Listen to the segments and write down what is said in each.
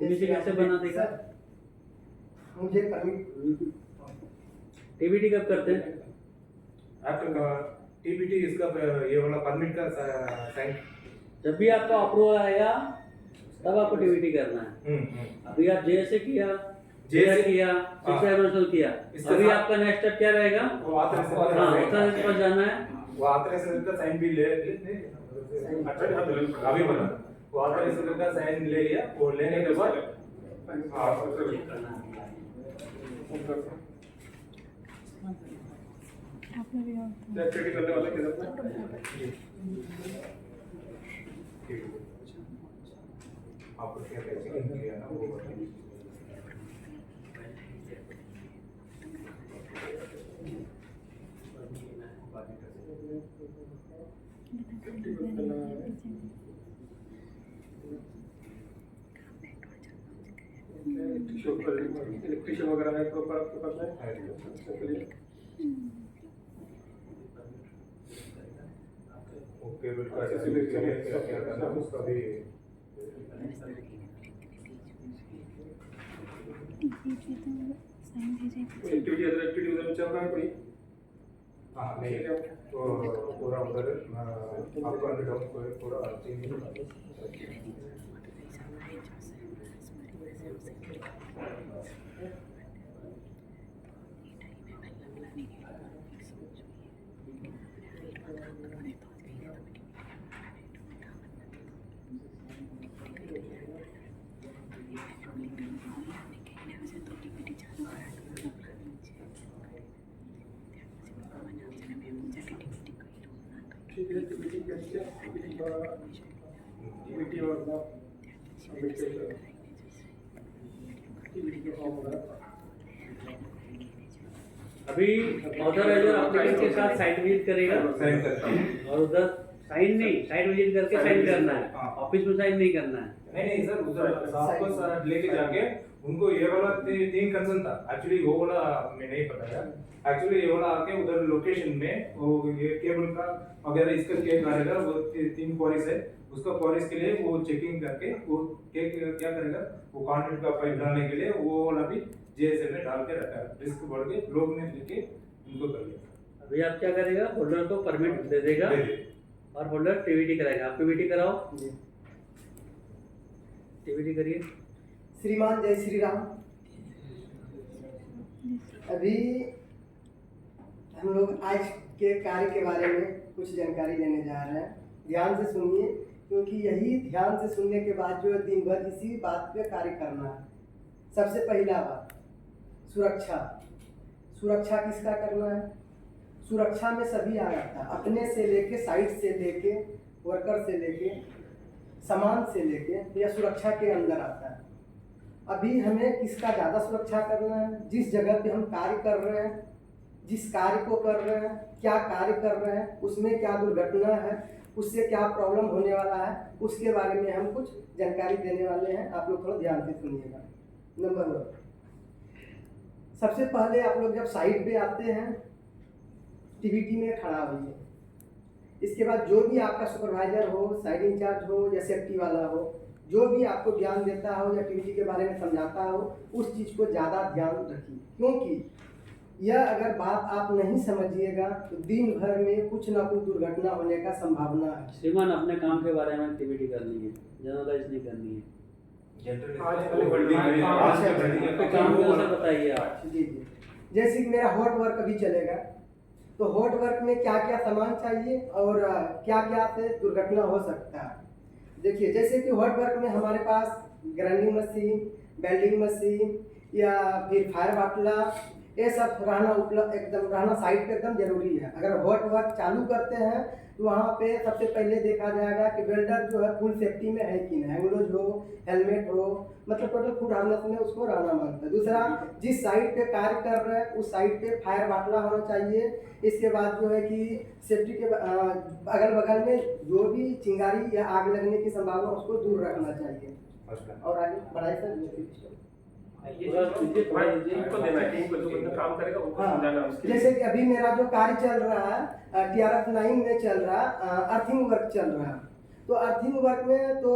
Finishing कैसे बना देगा? मुझे परमिट टीबीटी कब करते हैं? आपका टीबीटी इसका ये वाला परमिट का साइन। जब भी आपका अप्रूवल आएगा तब आपको टीबीटी करना है। अभी आप जेएसए किया, जेएसए किया, सिक्स किया, अभी आपका नेक्स्ट स्टेप क्या रहेगा? वो ऑथराइजेशन ऑथराइजेशन पर जाना है। वो ऑथराइजेशन का साइन भी ले अभी बना वो ऑथराइजेशन का साइन ले लिया। वो लेने के बाद एक्टिविटी करने वाला किधर आपको क्या चेकिंग किया ना वो बताइए। इलेक्ट्रिशियन वगैरह है प्रॉपर आपके पास है? ओके बिल्कुल क्या करना उसका भी एक्टिविटी अदर एक्टिविटी उधर चल रहा है कोई? हाँ नहीं तो पूरा उधर आपको अंडर पूरा ठीक है मीटिंग करते हैं मीटिंग और अभी ऑथराइजर एप्लीकेंट के साथ साइट विजिट करेगा और उधर साइन नहीं, साइट विजिट करके साइन करना है, ऑफिस में साइन नहीं करना है। नहीं सर उधर आपको लेके जाके उनको ये वाला तीन कंसर्न था एक्चुअली वो वाला मैं नहीं बताया। एक्चुअली ये वाला आके उधर लोकेशन में वो ये केबल का वगैरह इसका केक करेगा वो तीन क्वारीज है उसका क्वारीज के लिए वो चेकिंग करके वो केक क्या करेगा वो कंटेंट का पाइप डालने के लिए वो वाला भी जेएसए में डाल के रखा है। रिस्क बढ़ के लोग ने लेके उनको कर लिया। अभी आप क्या करेगा, होल्डर को परमिट दे देगा और होल्डर टीवीटी कराएगा। आप टीवीटी कराओ, टीवीटी करिए। श्रीमान जय श्री राम। अभी हम लोग आज के कार्य के बारे में कुछ जानकारी देने जा रहे हैं, ध्यान से सुनिए क्योंकि यही ध्यान से सुनने के बाद जो दिन भर इसी बात पे कार्य करना है। सबसे पहला बात सुरक्षा। सुरक्षा किसका करना है? सुरक्षा में सभी आ जाता है, अपने से लेके साइट से लेके वर्कर से लेके सामान से लेके या सुरक्षा के अंदर आता है। अभी हमें किसका ज़्यादा सुरक्षा करना है? जिस जगह पे हम कार्य कर रहे हैं, जिस कार्य को कर रहे हैं, क्या कार्य कर रहे हैं, उसमें क्या दुर्घटना है, उससे क्या प्रॉब्लम होने वाला है, उसके बारे में हम कुछ जानकारी देने वाले हैं। आप लोग थोड़ा ध्यान से सुनिएगा। नंबर 1, सबसे पहले आप लोग जब साइट पे आते हैं टीवीटी में खड़ा होइए। इसके बाद जो भी आपका सुपरवाइजर हो, साइट इंचार्ज हो या सेफ्टी वाला हो, जो भी आपको ज्ञान देता हो या टीवीटी के बारे में समझाता हो, उस चीज़ को ज़्यादा ध्यान रखिए क्योंकि यह अगर बात आप नहीं समझिएगा तो दिन भर में कुछ ना कुछ दुर्घटना होने का संभावना है। श्रीमान अपने काम के बारे में टीवीटी करनी है, जनरलाइज नहीं करनी है। काम के अनुसार बताइए आप। जी जी, जैसे कि मेरा हॉट वर्क अभी चलेगा तो हॉट वर्क में क्या क्या सामान चाहिए और क्या क्या से दुर्घटना हो सकता है। देखिए जैसे कि हॉट वर्क में हमारे पास ग्राइंडिंग मशीन, वेल्डिंग मशीन या फिर फायर बाटला ये सब रहना उपलब्ध एकदम रहना साइट पे एकदम जरूरी है। अगर हॉट वर्क चालू करते हैं तो वहाँ पे सबसे पहले देखा जाएगा कि वेल्डर जो है फुल सेफ्टी में है कि नहीं, हैंगलोज हो, हेलमेट हो, मतलब टोटल फुल हार्नेस में उसको रहना मांगता है। दूसरा, जिस साइट पे कार्य कर रहे हैं उस साइट पे फायर बाटला होना चाहिए। इसके बाद जो है कि सेफ्टी के अगल बगल में जो भी चिंगारी या आग लगने की संभावना उसको दूर रखना चाहिए। और आगे बढ़ाई सर। जैसे कि अभी मेरा जो कार्य चल रहा है TRF 9 में चल रहा है, अर्थिंग वर्क चल रहा है, तो अर्थिंग वर्क में तो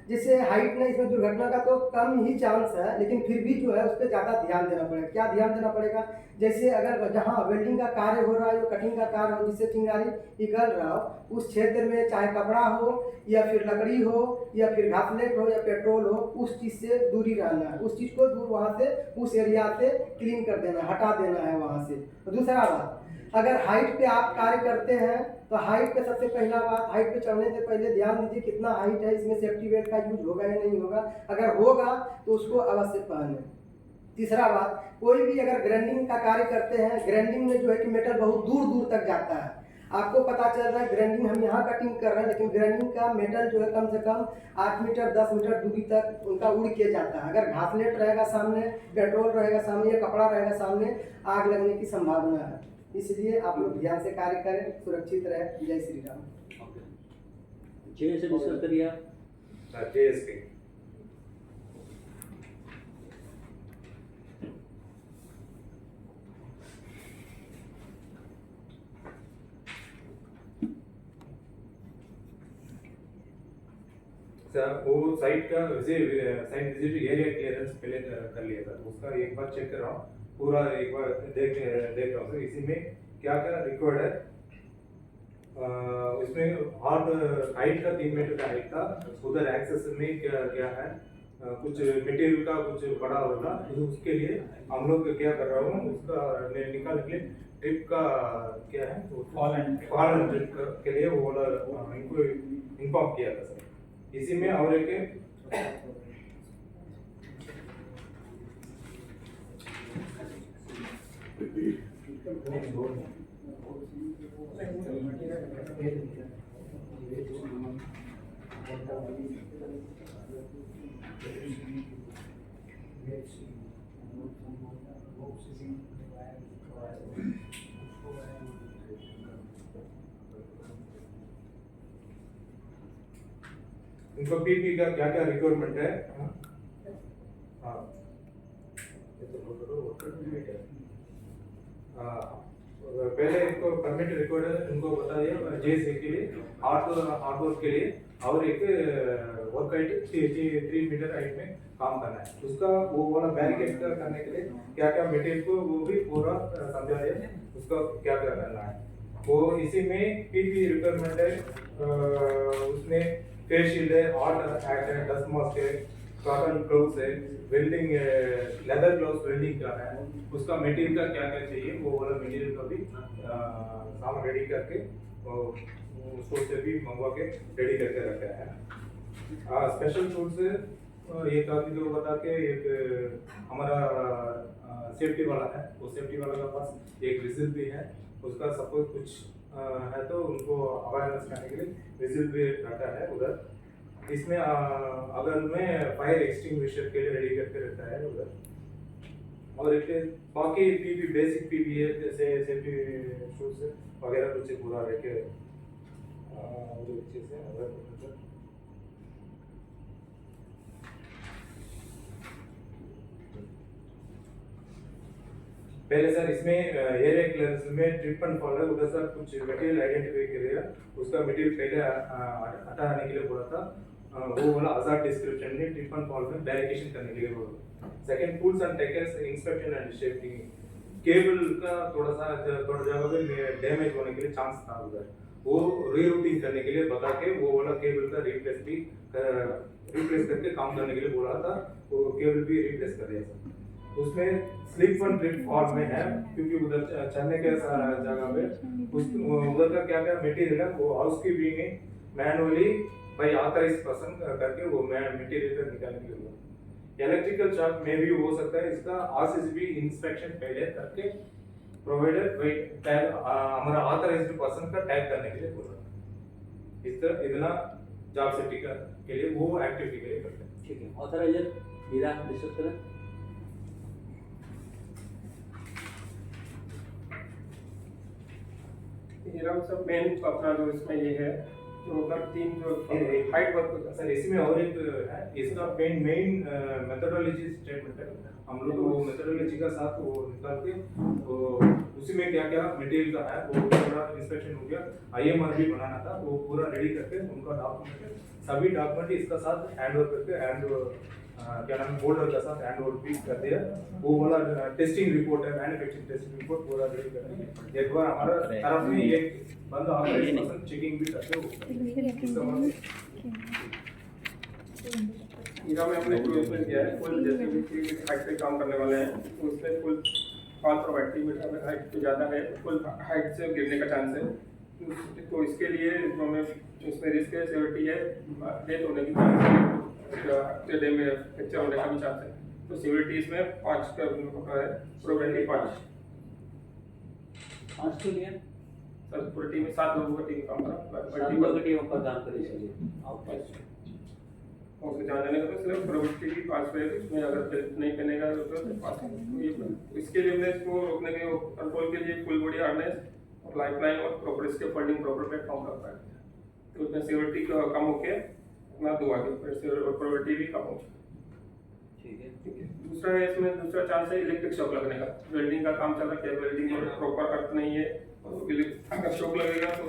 जैसे हाइट में इसमें दुर्घटना का तो कम ही चांस है, लेकिन फिर भी जो है उस पर ज़्यादा ध्यान देना पड़ेगा। क्या ध्यान देना पड़ेगा? जैसे अगर जहाँ वेल्डिंग का कार्य हो रहा है, जो कटिंग का कार्य हो, जिससे चिंगारी निकल रहा हो, उस क्षेत्र में चाहे कपड़ा हो या फिर लकड़ी हो या फिर घासलेट हो या पेट्रोल हो, उस चीज़ से दूरी रहना है। उस चीज़ को दूर वहाँ से उस एरिया से क्लीन कर देना है, हटा देना है वहाँ से। तो दूसरा बात, अगर हाइट पे आप कार्य करते हैं तो हाइट पे सबसे पहला बात, हाइट पे चढ़ने से पहले ध्यान दीजिए कितना हाइट है, इसमें सेफ्टी बेल्ट का यूज होगा या नहीं होगा। अगर होगा तो उसको अवश्य पहने। तीसरा बात, कोई भी अगर ग्राइंडिंग का कार्य करते हैं, ग्राइंडिंग में जो है कि मेटल बहुत दूर दूर तक जाता है। आपको पता चल रहा है ग्राइंडिंग हम यहाँ कटिंग कर रहे हैं, लेकिन ग्राइंडिंग का मेटल जो है कम से कम 8 मीटर 10 मीटर दूरी तक उनका उड़ के जाता है। अगर घासलेट रहेगा सामने, पेट्रोल रहेगा सामने या कपड़ा रहेगा सामने, आग लगने की संभावना है। इसलिए आप लोग ध्यान से कार्य करें, सुरक्षित रहें। जय श्री राम। जय से डिस्कस करिए आप। JSK सर, वो साइट का साइट विजिट एरिया क्लियरेंस पहले कर लिया था, उसका एक बार चेक कर रहा हूँ, पूरा एक बार देख रहा हूँ सर। इसी में क्या क्या रिकॉर्ड है, इसमें हाइट का 3 मीटर का हाइट था, उधर एक्सेस में क्या क्या है, कुछ मटेरियल का कुछ पड़ा होगा, उसके लिए हम लोग क्या कर रहा हूँ, उसका निकाल के ट्रिप का क्या है, फॉल ट्रिप के लिए वो इनको इन्फॉर्म किया था सर। इसी में और एक इनको पीपी का क्या क्या रिक्वायरमेंट है। हाँ पहले इनको परमिट रिकॉर्ड है, इनको बताइए JSA के लिए, हार्ड वर्क के लिए, और एक वर्क हाइट 3 मीटर हाइट में काम करना है। उसका वो वाला बैरिकेड करने के लिए क्या क्या मटेरियल को वो भी पूरा समझाइए, उसका क्या क्या करना है। वो इसी में पीपी रिक्वायरमेंट है, उसमें फेस शील्ड है, हॉट हैट है, डस्ट मास्क है, कॉटन ग्लव्स है, वेल्डिंग लेदर ग्लव्स वेल्डिंग का है, उसका मटेरियल का क्या क्या चाहिए वो वाला मटेरियल का भी सामान रेडी करके उसको से भी मंगवा के रेडी करके रखा है। स्पेशल टूल्स ये काफी लोग बता के एक हमारा सेफ्टी वाला है, वो सेफ्टी वाला के पास एक विजिल भी है, उसका सपोज कुछ है तो उनको अवेयरनेस करने के लिए विजिल भी रखा है उधर। इसमें अगर में फायर एक्सटिंग्विशर के लिए रेडी करके रखा है उधर, और एक बाकी पीपी बेसिक पीपी है, जैसे सेफ्टी शूज वगैरह कुछ पूरा रखे जो चीज़ है। पहले सर इसमें एरिया क्लियरेंस में ट्रिप एंड फॉल है, उधर सर कुछ मटेरियल आइडेंटिफाई करेगा, उसका मटेरियल पहले हटाने के लिए बोला था, वो वाला हजार्ड डिस्क्रिप्शन में ट्रिप एंड फॉल में बैरिकेशन करने के लिए बोला। Second tools and takers inspection and shaping, cable का थोड़ा जगह पे डैमेज होने के लिए चांस था उधर, वो रीरूटिंग करने के लिए बता के वो वाला केबल का रिप्लेस करके काम करने के लिए बोला था, वो केबल भी रिप्लेस कर दिया था। उसमें स्लिप एंड ट्रिप फॉल में है, क्योंकि उधर चलने के जगह पे उधर का क्या क्या मटेरियल है वो house keeping manually by authorised person करके वो मटेरियल का निकालने के लिए। इलेक्ट्रिकल शॉक में भी हो सकता है, इसका RCCB इंस्पेक्शन पहले करके प्रोवाइडेड बाय टैग हमारा ऑथराइज्ड पर्सन का टैग करने के लिए बोला। इस तरह इतना जॉब सेफ्टी के लिए वो एक्टिविटी के लिए करते हैं। ठीक है, ऑथराइजर हीरा डिस्कस करें। हीरा सब मेन अपना जो इसमें ये है जो मतलब 3 जो हाइट वर्क होता है। सर इसमें और एक है, इसका मेन मेथोडोलॉजी स्टेटमेंट है। हम लोग वो मेथोडोलॉजी का साथ वो निकाल के वो उसी में क्या क्या मटेरियल का है वो पूरा इंस्पेक्शन हो गया। IMR भी बनाना था, वो पूरा रेडी करके उनका डॉक्यूमेंट सभी डॉक्यूमेंट इसका साथ हैंड ओवर करके क्या नाम होल्डर का साथ हैंड ओवर भी कर दिया। वो वाला टेस्टिंग रिपोर्ट है, मैन्युफैक्चरिंग टेस्टिंग रिपोर्ट पूरा रेडी कर दिया। एक बार हमारा तरफ में एक बंदा ऑथराइज्ड चेकिंग भी करके वो हीरा में हमने प्रोविजन किया है फुल, जैसे कि हाइट पे काम करने वाले हैं तो उसमें फुल फॉल प्रोबेबिलिटी में अगर हाइट पे ज़्यादा है फुल हाइट से गिरने का चांस है। तो इसके लिए हमें इसमें रिस्क है, सिक्योरिटी है, डेथ होने की चांस है, टेढ़े में फ्रैक्चर होने का भी चांस है। तो सिक्योरिटी इसमें 5 का है, प्रोबेबिलिटी 5 के लिए सर पूरी टीम में 7 लोगों का टीम काम करा, 7 लोगों की टीम पर काम करे चलिए। और उसको जान देने का तो सिर्फ प्रोबेबिलिटी भी 5 पे है, इसमें अगर नहीं पहनेगा तो 5 है। इसके लिए हमने इसको रोकने के कंट्रोल के लिए फुल बॉडी हार्नेस और लाइफलाइन और प्रॉपर इसके फंडिंग प्रॉपर प्लेटफॉर्म रखा है। तो उसमें सिक्योरिटी कम होके अपना दो आगे फिर और प्रोबेबिलिटी भी कम हो। ठीक है। दूसरा है इसमें दूसरा चांस है इलेक्ट्रिक शॉक लगने का। वेल्डिंग का काम चल रहा है, वेल्डिंग में प्रॉपर अर्थ नहीं है और अगर शॉक लगेगा तो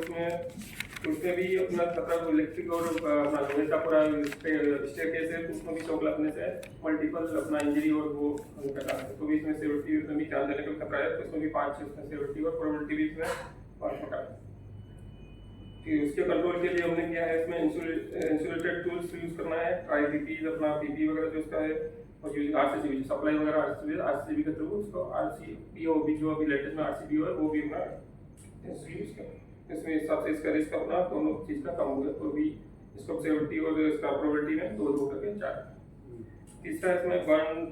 उसमें भी अपना खतरा इलेक्ट्रिक और अपना लोहे का पूरा स्टेयरकेस है, तो उसमें भी शॉक लगने से मल्टीपल अपना इंजरी और वो होता है। तो भी इसमें सिक्योरिटी में भी ध्यान देने का खतरा है, तो इसमें भी 5 इसमें सिक्योरिटी और प्रोबेबिलिटी भी इसमें 5 का है। उसके कंट्रोल के लिए हमने किया है इसमें इंसुलेटेड टूल्स यूज करना है, ट्राई पीपी अपना पीपी वगैरह जो उसका है और यूज आरसीबी सप्लाई वगैरह आरसीबी के थ्रू उसको आरसीबी भी जो अभी लेटेस्ट में आरसीबी है वो भी अपना यूज करें। इसमें हिसाब से इसका रिस्क अपना दोनों चीज का कम हो गया, तो भी इसको सिक्योरिटी और इसका प्रोबेबिलिटी में 2 करके 4। तीसरा इसमें बर्न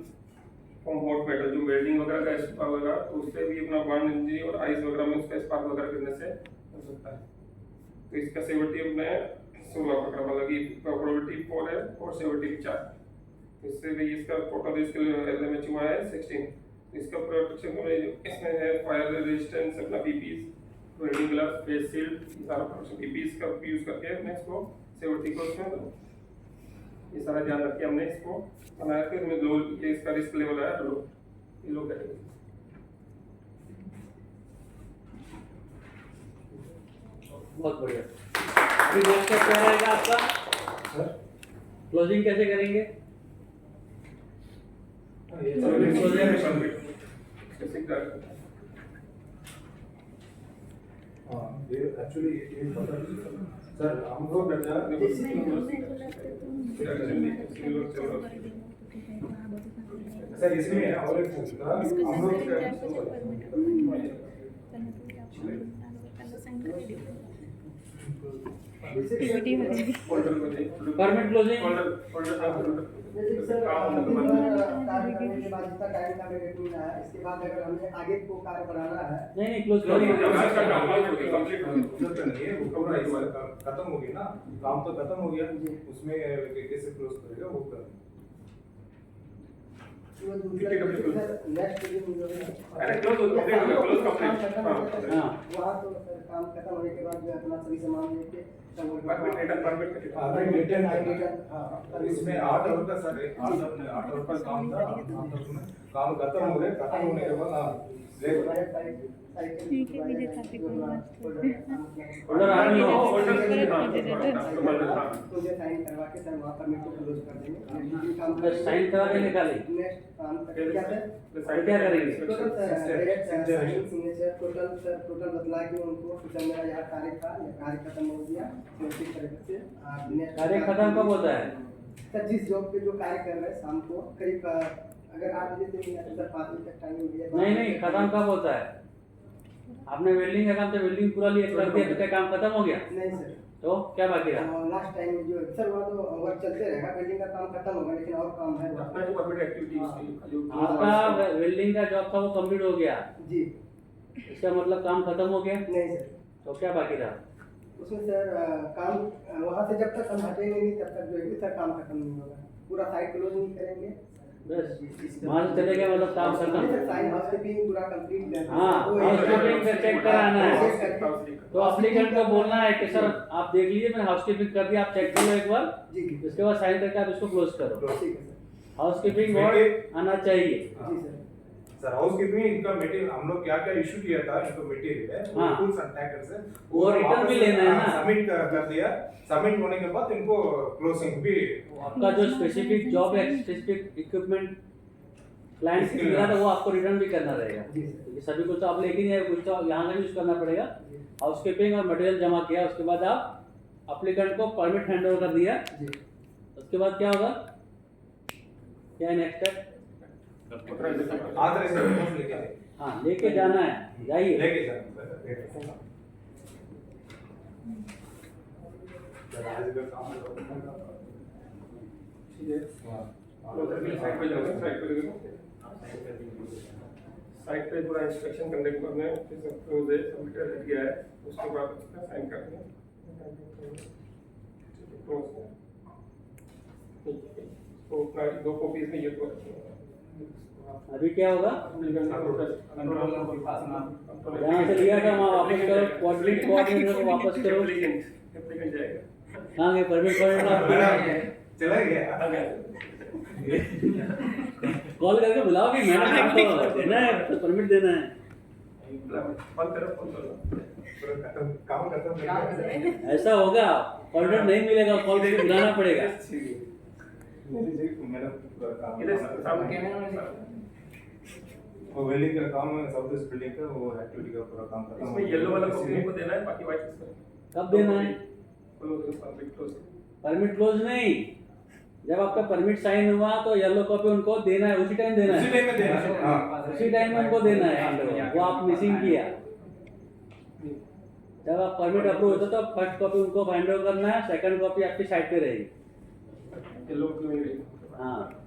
फ्रॉम हॉट मेटल जो वेल्डिंग वगैरह का स्पार्क वगैरह, तो उससे भी अपना बर्न इंजरी और आइस वगैरह में उसका स्पार्क वगैरह गिरने से हो सकता है। तो इसका सिक्योरिटी अपने 16 पकड़ा, मतलब कि प्रोबेबिलिटी 4 है और सिक्योरिटी 4। इससे भी इसका टोटल इसके एलएमएच हुआ है 16। इसका प्रोटेक्शन इसमें है फायर रेजिस्टेंस, अपना पीपीस, वेल्डिंग ग्लव्स, फेस शील्ड, सारा प्रोटेक्शन पीपीस का यूज करके हमने इसको सिक्योरिटी को उसमें ये सारा ध्यान रख के हमने इसको बनाया। फिर इसमें लो ये इसका रिस्क लेवल है लो, ये लो कैटेगरी। बहुत बढ़िया। अभी नेक्स्ट स्टेप क्या रहेगा आपका? सर क्लोजिंग कैसे करेंगे? ये एक्चुअली ये पता सर हम लोग सर इसमें और एक हम परमिट क्लोजिंग इसके बाद अगर हमें आगे को कार्य बढ़ाना है नहीं क्लोज खत्म हो गया ना, काम तो खत्म हो गया, उसमें कैसे क्लोज करेगा वो कर वहाँ तो काम खत्म होने के बाद अपना सभी सामान लेके इसमें 8 आवर का सर 8 आवर का काम था, काम खत्म हो गया, खत्म होने के बाद ठीक है मुझे काफी कोई बात ऑर्डर आ रही हो मुझे साइन करवा के सर वहाँ पर मेरे को क्लोज कर देंगे काम साइन करा के निकाले। नेक्स्ट काम क्या सर क्या करेंगे? टोटल टोटल बतला के उनको सर मेरा यहाँ कार्य था, यह कार्य खत्म हो गया, उसी तरीके से कार्य खत्म कब होता है? सर जिस जॉब पे जो कार्य कर रहे हैं शाम को करीब अगर 8 बजे से नहीं सर 5 बजे तक टाइम मिल गया। नहीं खत्म कब होता है? आपने वेल्डिंग का काम तो वेल्डिंग पूरा लिया कर दिया तो क्या काम खत्म हो गया? नहीं सर, तो क्या बाकी रहा? लास्ट टाइम जो सर वहाँ तो वर्क चलते रहेगा, वेल्डिंग का काम खत्म होगा लेकिन और काम है अपना जो परमिट एक्टिविटी आपका वेल्डिंग का जॉब था वो कंप्लीट हो गया जी। इसका मतलब काम खत्म हो गया? नहीं सर, तो क्या बाकी रहा? उसमें सर काम वहाँ से जब तक हम हटेंगे नहीं तब तक जो है सर काम खत्म नहीं होगा, पूरा साइट क्लोज नहीं करेंगे बस वहाँ से चले गए मतलब काम नहीं खत्म। सर, साइन हाउसकीपिंग पूरा कंप्लीट करना हाँ, हाउसकीपिंग का चेक कराना है। चेक करके तो एप्लीकेंट को बोलना है कि सर आप देख लीजिए मैंने हाउसकीपिंग कर दिया, आप चेक कर लो एक बार, जी जी इसके बाद साइन करके आप इसको क्लोज करो। ठीक है सर। हाउसकीपिंग वर्ड आना चाहिए। जी सर। सर हाउस कीपिंग इनका मटेरियल हम लोग क्या क्या इशू किया था, इनको मटेरियल है वो हाँ। टूल्स एंड टैकर्स है वो रिटर्न भी लेना है ना। सबमिट कर दिया, सबमिट होने के बाद इनको क्लोजिंग भी आपका जो स्पेसिफिक जॉब है, स्पेसिफिक इक्विपमेंट क्लाइंट से मिला था वो आपको रिटर्न भी करना रहेगा। जी सर। ये सभी कुछ तो आप लेके नहीं आए, कुछ तो यहाँ का यूज करना पड़ेगा। हाउसकीपिंग और मटेरियल जमा किया, उसके बाद आप एप्लीकेंट को परमिट हैंड ओवर कर दिया, जी उसके बाद क्या होगा, क्या नेक्स्ट है? ऑथराइजेशन नोट लेके आए। हाँ लेके जाना है, जाइए। लेके जाना आज का काम ठीक है, साइट पे जाओगे, साइट पे पूरा इंस्पेक्शन करने के बाद में क्लोज है, सबमिटर रेडी गया है, उसके बाद उसका साइन करना है। क्लोज है, तो अपना 2 कॉपीज में ये तो अभी क्या होगा, जहाँ से लिया था वहाँ वापस करो, कोऑर्डिनेटर को वापस करो। एप्लीकेंट जाएगा, कहाँ गए परमिट चला गया। कॉल करके बुलाओ कि मैडम आपको देना है, तो परमिट देना है। फोन करो, काम खत्म। ऐसा होगा, ऑर्डर नहीं मिलेगा, कॉल करके बुलाना पड़ेगा। वो वेल्डिंग का काम है, साउथ ईस्ट बिल्डिंग का वो एक्टिविटी का पूरा काम खत्म। इसमें येलो वाला कॉपी को देना है, बाकी व्हाइट इसका कब देना है? क्लोज। परमिट क्लोज नहीं, जब आपका परमिट साइन हुआ तो येलो कॉपी उनको देना है, उसी टाइम देना उसी है, टाइम में देना है। हाँ उसी टाइम में उनको देना है। वो आप मिसिंग किया, जब आप परमिट अप्रूव होता तो फर्स्ट कॉपी उनको फाइंड आउट करना है, सेकंड कॉपी आपकी साइट पे रहेगी। येलो क्यों नहीं रही? हाँ,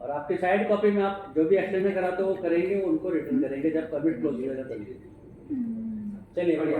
और आपकी साइड कॉपी में आप जो भी एक्सटेंशन कराते हो वो करेंगे, वो उनको रिटर्न करेंगे जब परमिट क्लोज हो जाएगा तभी। चलिए बढ़िया।